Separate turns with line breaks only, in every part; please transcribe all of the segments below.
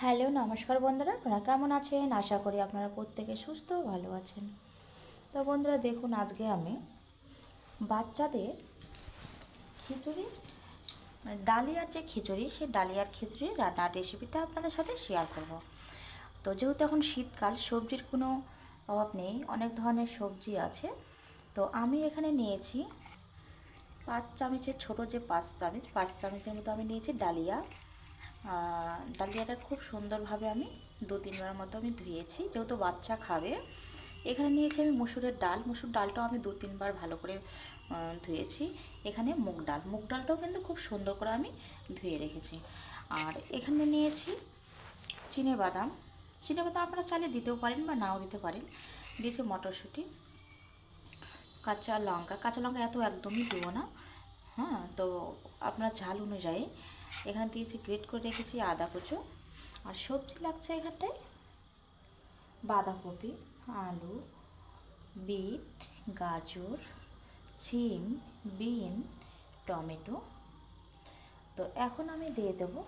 Hello নমস্কার বন্ধুরা, আপনারা কেমন আছেন? আশা করি আপনারা প্রত্যেকে সুস্থ ভালো আছেন। তো বন্ধুরা দেখুন, আজকে আমি বাচ্চাদের খিচুড়ি ডালিয়ার যে খিচুড়ি, সেই ডালিয়ার খিচুড়ি রান্নার রেসিপিটা আপনাদের সাথে শেয়ার করব। তো যেহেতু এখন শীতকাল, সবজির কোনো অভাব নেই, অনেক ধরনের সবজি আছে। তো আমি এখানে নিয়েছি 5 চামচের ছোটো যে 5 চামচের মতো আমি নিয়েছি ডালিয়া। ডালিয়াটা খুব সুন্দরভাবে আমি 2-3বার মতো আমি ধুয়েছি, যেহেতু বাচ্চা খাবে। এখানে নিয়েছি আমি মসুরের ডাল, মসুর ডালটাও আমি 2-3বার ভালো করে ধুয়েছি। এখানে মুগ ডালটাও কিন্তু খুব সুন্দর করে আমি ধুয়ে রেখেছি। আর এখানে নিয়েছি চিনেবাদাম আপনারা চাইলে দিতেও পারেন বা নাও দিতে পারেন। দিয়েছি মটরশুঁটি, কাঁচা লঙ্কা এত একদমই দেবো না, হ্যাঁ, তো আপনার ঝাল অনুযায়ী। এখানে দিয়েছি গ্রেট করে রেখেছি আদা কুচো। আর সবজি লাগছে এখানটায় বাঁধাকপি, আলু, বিট, গাজর, সিম, বিন, টমেটো। তো এখন আমি দিয়ে দেবো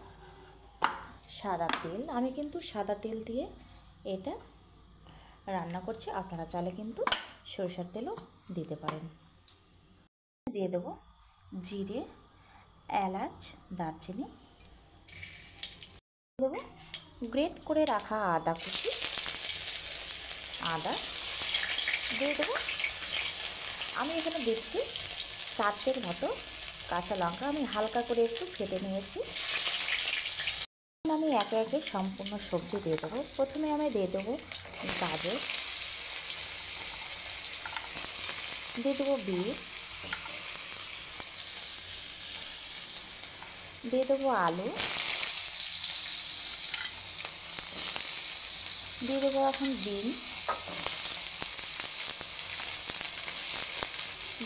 সাদা তেল। আমি কিন্তু সাদা তেল দিয়ে এটা রান্না করছি, আপনারা চাইলে কিন্তু সরষের তেলও দিতে পারেন। দিয়ে দেবো জিরে, এলাচ, দারচিনি, দেবো গ্রেট করে রাখা আদা কুচি, আদা দিয়ে দেবো। আমি এখানে দিচ্ছি 4টের মতো কাঁচা লঙ্কা, আমি হালকা করে একটু কেটে নিয়েছি। আমি একে একে সম্পূর্ণ সবজি দিয়ে দেবো। প্রথমে আমি দিয়ে দেবো গাজর, দিয়ে দেবো বিট, দিয়ে দেবো আলু, দিয়ে দেবো এখন বিন,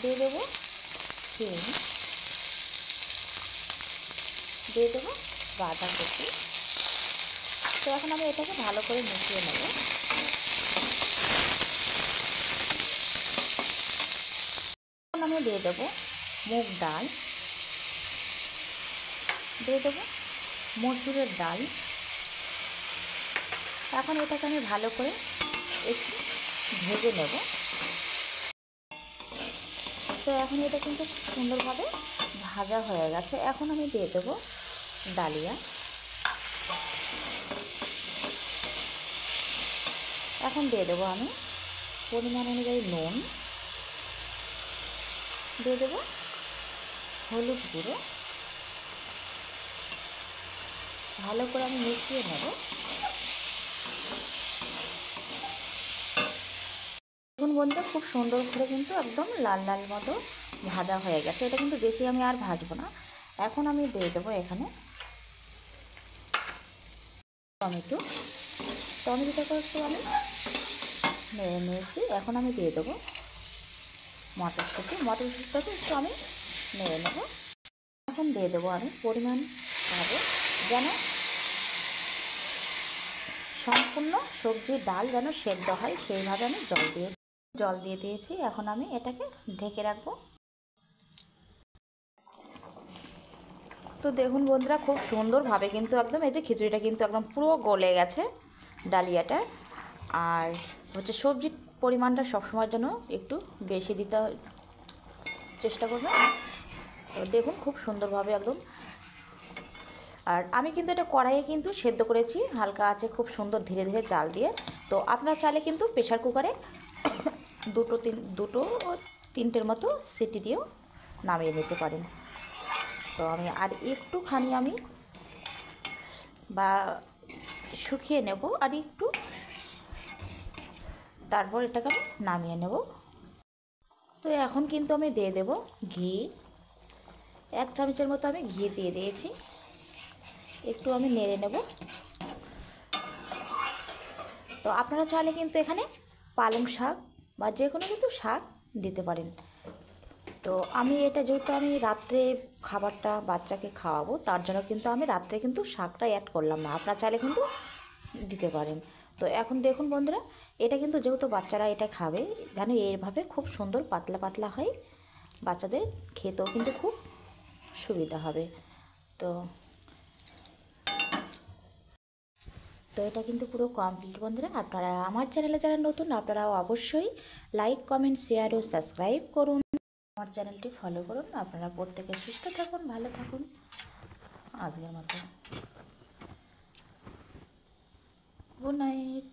দিয়ে দেবো সিম, দিয়ে দেবো বাঁধাকপি। তো এখন আমি এটাকে ভালো করে মিশিয়ে নেব। এখন আমি দিয়ে দেবো মুগ ডাল, দিয়ে দেবো মসুরের ডাল। এখন এটাকে আমি ভালো করে একটু ভেজে নেব। তো এখন এটা কিন্তু খুব সুন্দরভাবে ভাজা হয়ে গেছে। এখন আমি দিয়ে দেবো ডালিয়া। এখন দিয়ে দেবো আমি পরিমাণ অনুযায়ী নুন, দিয়ে দেবো হলুদ গুঁড়ো। ভালো করে আমি মিশিয়ে নেব। এখন বন্ধুরা খুব সুন্দর করে কিন্তু একদম লাল লাল মতো ভাজা হয়ে গেছে। এটা কিন্তু বেশি আমি আর ভাজবো না। এখন আমি দিয়ে দেবো এখানে টমেটোটাকে একটু আমি নেড়ে নিয়েছি। এখন আমি দিয়ে দেবো মটরশুঁটিটাকে একটু আমি নেড়ে নেব। এখন দিয়ে দেবো আমি পরিমাণভাবে, যেন সম্পূর্ণ সবজি ডাল যেন সেদ্ধ হয়, সেইভাবে আমি জল দিয়ে দিয়েছি। এখন আমি এটাকে ঢেকে রাখবো। তো দেখুন বন্ধুরা, খুব সুন্দরভাবে কিন্তু একদম এই যে খিচুড়িটা কিন্তু একদম পুরো গলে গেছে ডালিয়াটা। আর হচ্ছে সবজির পরিমাণটা সবসময়ের জন্য একটু বেশি দিতে চেষ্টা করবেন। তো দেখুন খুব সুন্দরভাবে একদম। আর আমি কিন্তু এটা কড়াইয়ে কিন্তু সেদ্ধ করেছি হালকা আছে, খুব সুন্দর ধীরে ধীরে জাল দিয়ে। তো আপনারা চাইলে কিন্তু প্রেশার কুকারে দুটো 3টের মতো সিটি দিয়েও নামিয়ে নিতে পারেন। তো আমি আর একটুখানি আমি শুকিয়ে নেব আর একটু, তারপর এটাকে আমি নামিয়ে নেব। তো এখন কিন্তু আমি দিয়ে দেব ঘি। 1 চামচের মতো আমি ঘি দিয়ে দিয়েছি। একটু আমি নেড়ে নেব। তো আপনারা চাইলে কিন্তু এখানে পালং শাক বা যে কোনো কিন্তু শাক দিতে পারেন। তো আমি এটা যেহেতু আমি রাত্রে খাবারটা বাচ্চাকে খাওয়াবো, তার জন্য কিন্তু আমি রাত্রে কিন্তু শাকটা অ্যাড করলাম না। আপনারা চাইলে কিন্তু দিতে পারেন। তো এখন দেখুন বন্ধুরা, এটা কিন্তু যেহেতু বাচ্চারা এটা খাবে, জানো এইভাবে খুব সুন্দর পাতলা পাতলা হয়, বাচ্চাদের খেতেও কিন্তু খুব সুবিধা হবে। তো তো এটা কিন্তু পুরো কমপ্লিট বন্ধুরা। আপনারা আমার চ্যানেলে যারা নতুন, আপনারাও অবশ্যই লাইক, কমেন্ট, শেয়ার ও সাবস্ক্রাইব করুন। আমার চ্যানেলটি ফলো করুন। আপনারা প্রত্যেকে সুস্থ থাকুন, ভালো থাকুন। আজকের মতো গুড নাইট।